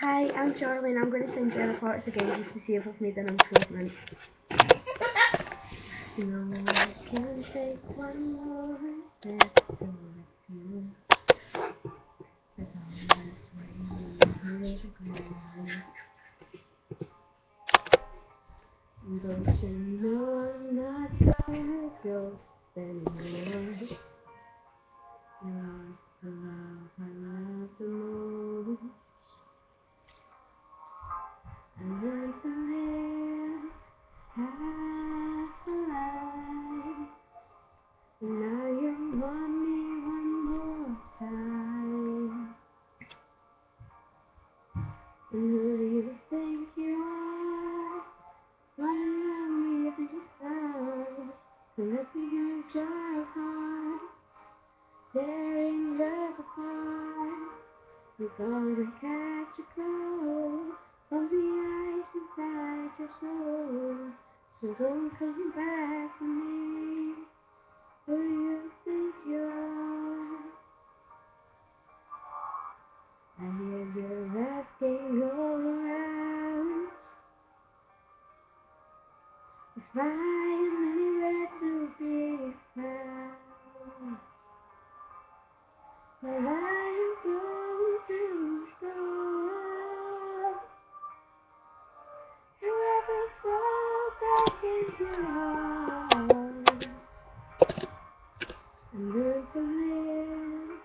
Hi, I'm Charlie and I'm going to sing the other parts again just to see if I've made an improvement. No, I can take one more step towards you. As long as we live together. Don't you know I'm not tired of your anymore? You lost the love I love the most. I learned to live half a life. And now you want me one more time. And who do you think you are? Running around me every time. And let me use your heart. Tearing love apart. We're gonna catch a cold from the ice inside your soul. So don't come back to me. Who do you think you are? I hear you're asking all around if I am anywhere to be found. But I am close to the storm. Whoever falls back into your arms and learn to live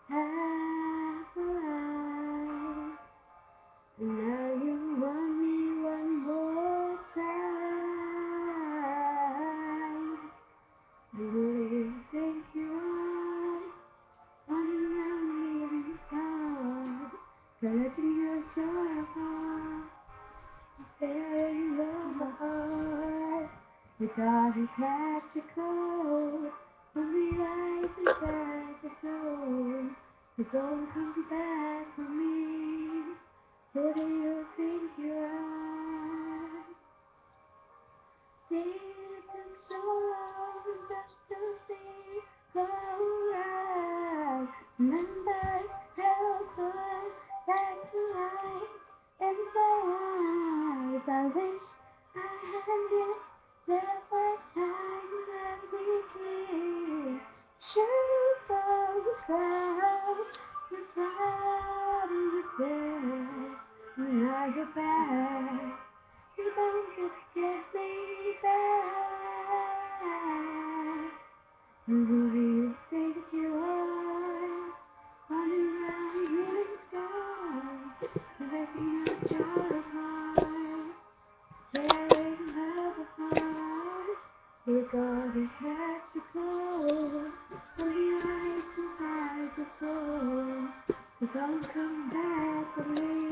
half a life. And now you want me one more time. And who do you think you are? Running around leaving scars, collecting your joy apart, tearing love apart. You gotta catch a cold from the ice inside your soul. So don't come back for me. Who do you think you are? It took so long just to see alright. Remember how good back to life in my eyes. I wish I had it the first time that we came. Shoot from the clouds, the clouds are there. Now you're back. You don't just get me back. And who do you think you are? Running around healing scars, collecting your joy apart, tearing love apart. You gotta catch a cold from the ice inside your soul. So don't come back to me.